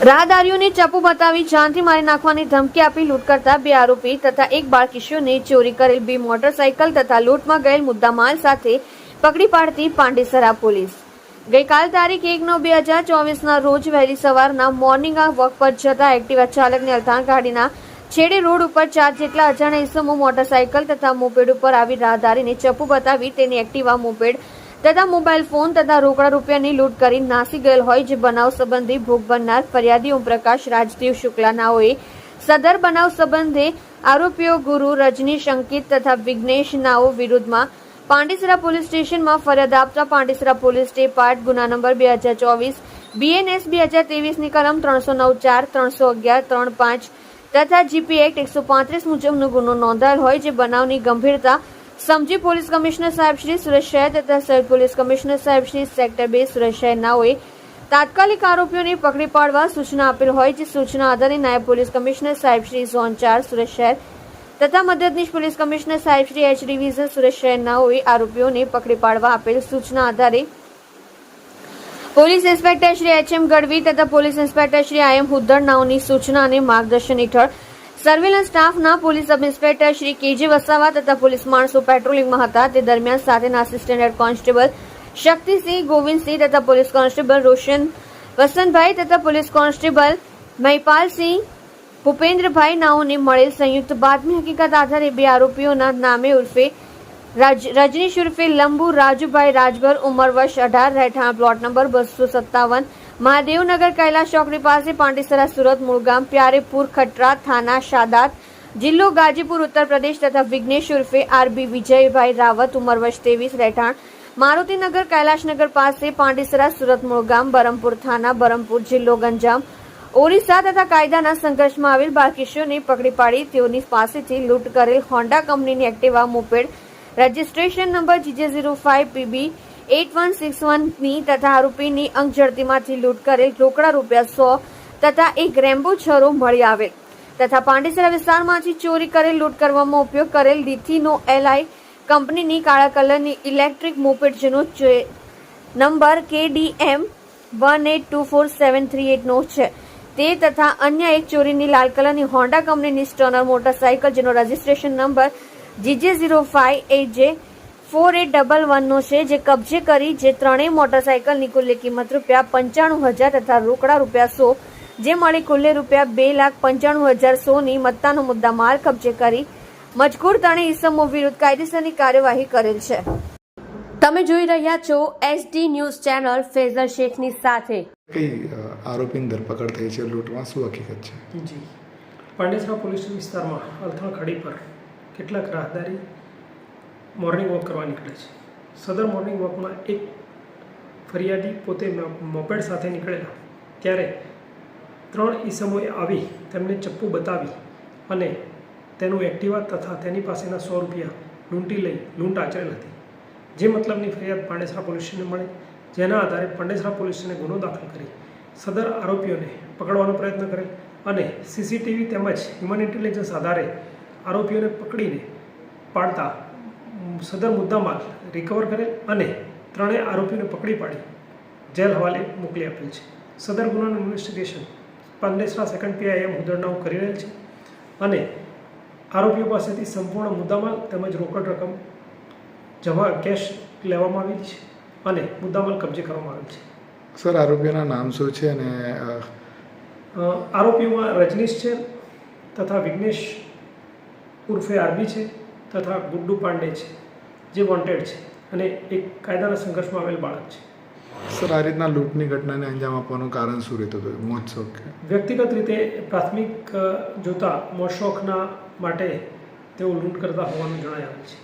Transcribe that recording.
રાહદારીઓને ચાપુ બતાવી જાનથી મારી નાખવાની ધમકી આપી લૂંટ કરતા 2 આરોપી તથા એક બાળ કિશોરને ચોરી કરેલ 2 મોટરસાયકલ તથા લૂંટમાં ગયેલ મુદ્દામાલ સાથે પકડી પાડતી પાંડેસરા પોલીસ ગઈકાલ તારીખ 1/9/2024 રોજ વહેલી સવારના મોર્નિંગ વોક પર જતા એક્ટિવા ચાલકને અલથાણ ગાડીના છેડે રોડ ઉપર 4 જેટલા અજાણ્યા ઇસમો મોટરસાયકલ તથા મોપેડ ઉપર આવી રાહદારીને ચપ્પુ બતાવી તેની એક્ટિવા મોપેડ તથા મોબાઈલ ફોન તથા રોકડા રૂપિયાની લૂંટ કરી નાસી ગયેલ હોય જે બનાવ સંબંધી ભોગ બનનાર ફરિયાદી ઓમપ્રકાશ રાજદેવ શુક્લા નાઓએ સદર બનાવ સંબંધે આરોપીઓ ગુરુ રજનીશ અંકિત તથા વિઘ્નેશ નાઓ વિરુદ્ધમાં પાંડેસરા પોલીસ સ્ટેશનમાં ફરિયાદ આપતા પાંડેસરા પોલીસ પાર્ટ ગુના નંબર 2024 BNS 2023 ની કલમ 309(4), 311, 35 તથા GP એક્ટ 135 મુજબનો ગુનો નોંધાયેલ હોય જે બનાવની ગંભીરતા સમજી પોલીસ કમિશનર સાહેબ શ્રી સુરત શહેર તથા સહિત પોલીસ કમિશનર સાહેબ શ્રી સેક્ટર 2 સુરત શહેર નાઓએ તાત્કાલિક આરોપીઓને પકડી પાડવા સૂચના આપેલ હોય જે સૂચના આધારે નાયબ પોલીસ કમિશનર સાહેબ શ્રી ઝોન 4 સુરત શહેર તથા મદદનીશ પોલીસ કમિશનર સાહેબ શ્રી H ડિવિઝન સુરત શહેર નાઓએ આરોપીઓને પકડી પાડવા આપેલ સૂચના આધારે police inspector Shri HM Gadhvi તથા police inspector Shri IM Huddad નાઓની સૂચના અને માર્ગદર્શન હેઠળ સર્વેલન્સ સ્ટાફના police sub inspector Shri KJ Vasava તથા પોલીસ માણસો પેટ્રોલિંગમાં હતા તે દરમિયાન સાથેના assistant head constable Shaktisinh Govindsinh તથા પોલીસ કોન્સ્ટેબલ રોશન વસંતભાઈ તથા પોલીસ કોન્સ્ટેબલ મહિપાલસિંહ ભૂપેન્દ્રભાઈ નાઓને મળેલ સંયુક્ત બાતમી હકીકત આધારે 2 આરોપીઓના નામે ઉર્ફે રજનીશ ઉર્ફે લંબુ રાજુભાઈ રાજભર ઉંમર વર્ષ 18 રહેઠાણ પ્લોટ નંબર 257 મહાદેવનગર કૈલાશ ચોકડી પાસે પાંડેસરા સુરત મૂળગામ પ્યારેપુર ખટરા થાના શાદાત જિલ્લો ગાજીપુર ઉત્તર પ્રદેશ તથા વિઘ્નેશ ઉર્ફે RB વિજયભાઈ રાવત ઉંમર વર્ષ 23 રહેઠાણ મારુતિનગર કૈલાશનગર પાસે પાંડેસરા સુરત મૂળગામ બરમપુર થાના બરમપુર જિલ્લો ગંજામ ઓરિસ્સા તથા કાયદાના સંઘર્ષમાં આવેલ બાળકિશોરને પકડી પાડી તેઓની પાસેથી લૂંટ કરેલ હોન્ડા કંપનીની Activa moped registration number GJ05PB 8161 ની તથા આરોપીની અંક ઝડતીમાંથી લૂંટ કરેલ રોકડા રૂપિયા 100 તથા એક રેમ્બો છરો મળી આવેલ તથા પાંડેસરા વિસ્તારમાંથી ચોરી કરેલ લૂંટ કરવામાં ઉપયોગ કરેલ લીથીનો LI કંપનીની કાળા કલરની ઇલેક્ટ્રિક મોપેડ જેનો નંબર KDM 1824738 નો છે તે તથા અન્ય એક ચોરીની લાલ કલરની હોન્ડા કંપનીની સ્ટર્નર મોટરસાયકલ જેનો રજીસ્ટ્રેશન નંબર GJ05AJ 4811 નો છે જે કબજે કરી જે ત્રણેય મોટરસાયકલની કુલ્લે કિંમત ₹95,000 તથા રોકડા ₹100 જે મળી કુલ્લે ₹2,95,100 ની મત્તાનો મુદ્દા માલ કબજે કરી મજકૂર ત્રણેય ઇસમો વિરુદ્ધ કાયદેસરની કાર્યવાહી કરેલ છે। તમે જોઈ રહ્યા છો SD ન્યૂઝ ચેનલ ફેઝર શેખની સાથે। કઈ આરોપીની ધરપકડ થઈ છે લૂંટમાં શું હકીકત છે? જી પાંડેસરા પોલીસ વિસ્તારમાં અલથાણ ખાડી પર કેટલાક રાહદારી મોર્નિંગ વોક કરવા નીકળે છે। સદર મોર્નિંગ વોકમાં એક ફરિયાદી પોતે મોપેડ સાથે નીકળેલા ત્યારે 3 ઈસમોએ આવી તેમને ચપ્પુ બતાવી અને તેનું એક્ટિવા તથા તેની પાસેના ₹100 લૂંટી લઈ લૂંટ આચરેલ હતી જે મતલબની ફરિયાદ પાંડેસરા પોલીસ સ્ટેશનને મળી જેના આધારે પાંડેસરા પોલીસ સ્ટેશને ગુનો દાખલ કરી સદર આરોપીઓને પકડવાનો પ્રયત્ન કરેલ અને CCTV તેમજ હ્યુમન ઇન્ટેલિજન્સ આધારે આરોપીઓને પકડીને પાડતા સદર મુદ્દામાલ રિકવર કરેલ અને ત્રણેય આરોપીઓને પકડી પાડી જેલ હવાલે મોકલી આપેલ છે। સદર ગુનાનું investigation Pandesara second PI IM Huddad કરી રહેલ છે અને આરોપીઓ પાસેથી સંપૂર્ણ મુદ્દામાલ તેમજ રોકડ રકમ જમા કેશ લેવામાં આવી છે અને મુદ્દામાલ કબજે કરવામાં આવેલ છે। સર આરોપીઓના નામ શું છે અને આરોપીઓમાં રજનીશ છે તથા વિઘ્નેશ ઉર્ફે RB છે તથા ગુડ્ડુ પાંડે છે જે વોન્ટેડ છે અને એક કાયદાના સંઘર્ષમાં આવેલ બાળક છે। સર આ રીતના લૂંટની ઘટનાને અંજામ આપવાનું કારણ શું રહેતું હતું? મોજ શોખ? વ્યક્તિગત રીતે પ્રાથમિક જોતા મોજ શોખના માટે તેઓ લૂંટ કરતા હોવાનું જણાય આવે છે।